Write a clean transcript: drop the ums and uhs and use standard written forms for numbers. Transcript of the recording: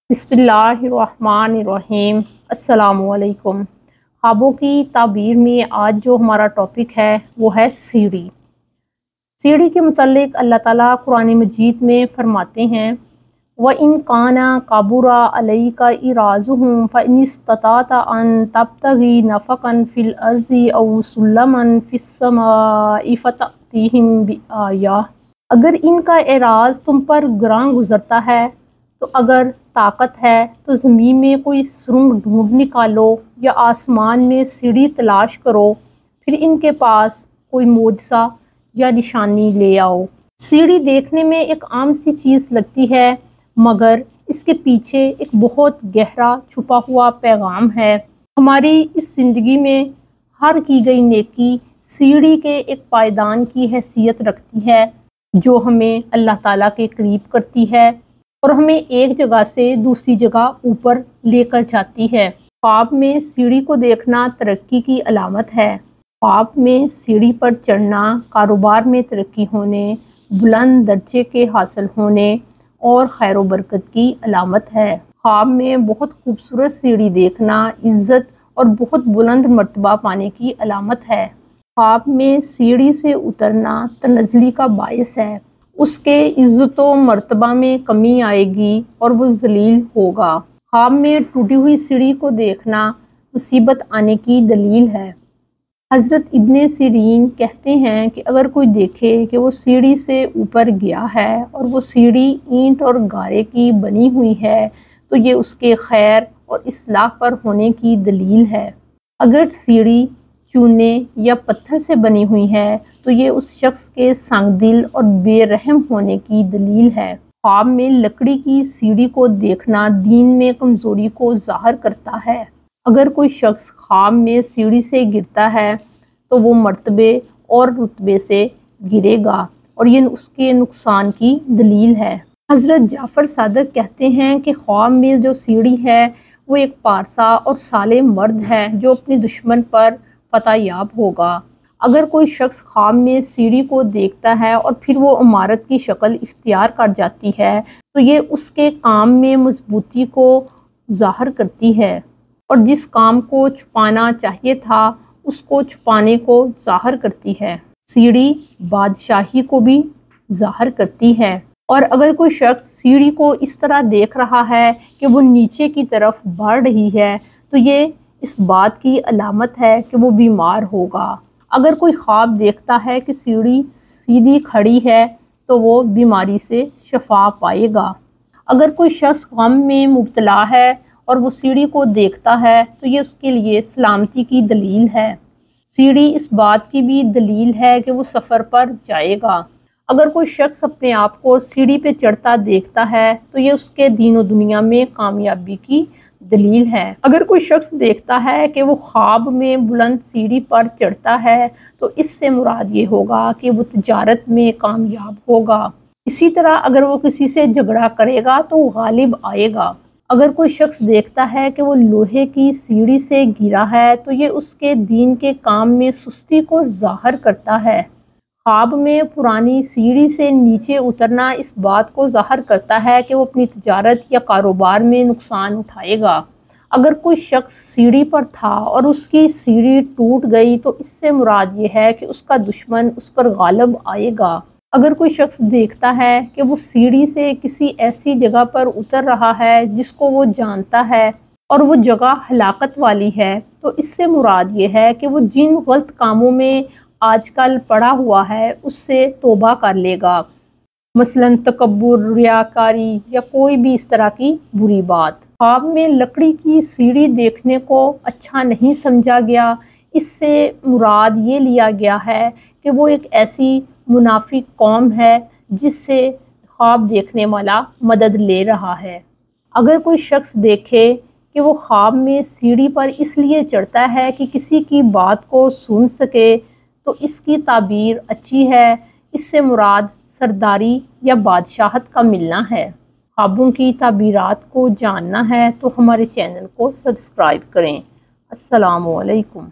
बिस्मिल्लाहिर्रहमानिर्रहीम। अस्सलाम वालेकुम। ख्वाबों की ताबीर में आज जो हमारा टॉपिक है वो है सीढ़ी। सीढ़ी के मुतल्लिक अल्लाह ताला कुरान मजीद में फरमाते हैं, व इन काना काबुरा अलैका इराज़ुहुम फ़इनिस्तताअता अन तब्तगी नफ़क़न फ़िल अर्ज़ि औ सुल्लमन फ़िस्समाइ फ़तअतिहिम बिआया। अगर इनका एराज़ तुम पर ग्रां गुज़रता है तो अगर ताकत है तो ज़मीन में कोई सुरंग ढूंढ निकालो या आसमान में सीढ़ी तलाश करो, फिर इनके पास कोई मोजज़ा या निशानी ले आओ। सीढ़ी देखने में एक आम सी चीज़ लगती है, मगर इसके पीछे एक बहुत गहरा छुपा हुआ पैगाम है। हमारी इस ज़िंदगी में हर की गई नेकी सीढ़ी के एक पायदान की हैसियत रखती है, जो हमें अल्लाह ताला के करीब करती है और हमें एक जगह से दूसरी जगह ऊपर लेकर जाती है। ख्वाब में सीढ़ी को देखना तरक्की की अलामत है। ख्वाब में सीढ़ी पर चढ़ना कारोबार में तरक्की होने, बुलंद दर्जे के हासिल होने और खैर बरकत की अलामत है। ख्वाब में बहुत खूबसूरत सीढ़ी देखना इज़्ज़त और बहुत बुलंद मर्तबा पाने की अलामत है। ख्वाब में सीढ़ी से उतरना तनज़्ज़ुली का बायस है। उसके इज़्ज़त व मर्तबा में कमी आएगी और वो ज़लील होगा। ख्वाब में टूटी हुई सीढ़ी को देखना मुसीबत आने की दलील है। हज़रत इब्ने सिरीन कहते हैं कि अगर कोई देखे कि वो सीढ़ी से ऊपर गया है और वो सीढ़ी ईंट और गारे की बनी हुई है, तो ये उसके खैर और इस्लाह पर होने की दलील है। अगर सीढ़ी चूने या पत्थर से बनी हुई है तो ये उस शख्स के संगदिल और बेरहम होने की दलील है। ख्वाब में लकड़ी की सीढ़ी को देखना दीन में कमज़ोरी को ज़ाहिर करता है। अगर कोई शख्स ख्वाब में सीढ़ी से गिरता है तो वो मर्तबे और रुतबे से गिरेगा और ये उसके नुकसान की दलील है। हज़रत जाफ़र सादिक कहते हैं कि ख्वाब में जो सीढ़ी है वो एक पारसा और साले मर्द है जो अपने दुश्मन पर फतहयाब होगा। अगर कोई शख्स ख्वाब में सीढ़ी को देखता है और फिर वो इमारत की शक्ल इख्तियार कर जाती है तो ये उसके काम में मजबूती को ज़ाहिर करती है और जिस काम को छुपाना चाहिए था उसको छुपाने को ज़ाहिर करती है। सीढ़ी बादशाही को भी ज़ाहिर करती है और अगर कोई शख्स सीढ़ी को इस तरह देख रहा है कि वो नीचे की तरफ बढ़ रही है तो ये इस बात की अलामत है कि वो बीमार होगा। अगर कोई ख्वाब देखता है कि सीढ़ी सीधी खड़ी है तो वो बीमारी से शफा पाएगा। अगर कोई शख्स गम में मुब्तला है और वो सीढ़ी को देखता है तो ये उसके लिए सलामती की दलील है। सीढ़ी इस बात की भी दलील है कि वो सफ़र पर जाएगा। अगर कोई शख्स अपने आप को सीढ़ी पे चढ़ता देखता है तो ये उसके दीन और दुनिया में कामयाबी की दलील है। अगर कोई शख्स देखता है कि वो ख्वाब में बुलंद सीढ़ी पर चढ़ता है तो इससे मुराद ये होगा कि वो तिजारत में कामयाब होगा। इसी तरह अगर वो किसी से झगड़ा करेगा तो गालिब आएगा। अगर कोई शख्स देखता है कि वो लोहे की सीढ़ी से गिरा है तो ये उसके दीन के काम में सुस्ती को ज़ाहिर करता है। ख्वाब में पुरानी सीढ़ी से नीचे उतरना इस बात को ज़ाहिर करता है कि वो अपनी तिजारत या कारोबार में नुकसान उठाएगा। अगर कोई शख्स सीढ़ी पर था और उसकी सीढ़ी टूट गई तो इससे मुराद ये है कि उसका दुश्मन उस पर गालिब आएगा। अगर कोई शख्स देखता है कि वो सीढ़ी से किसी ऐसी जगह पर उतर रहा है जिसको वो जानता है और वो जगह हलाकत वाली है तो इससे मुराद ये है कि वो जिन गलत कामों में आजकल पड़ा हुआ है उससे तौबा कर लेगा, मसलन तकब्बुर, रियाकारी या कोई भी इस तरह की बुरी बात। ख्वाब में लकड़ी की सीढ़ी देखने को अच्छा नहीं समझा गया। इससे मुराद ये लिया गया है कि वो एक ऐसी मुनाफिक कौम है जिससे ख्वाब देखने वाला मदद ले रहा है। अगर कोई शख्स देखे कि वो ख्वाब में सीढ़ी पर इसलिए चढ़ता है कि किसी की बात को सुन सके तो इसकी ताबीर अच्छी है। इससे मुराद सरदारी या बादशाहत का मिलना है। ख्वाबों की ताबीरात को जानना है तो हमारे चैनल को सब्सक्राइब करें। अस्सलामु अलैकुम।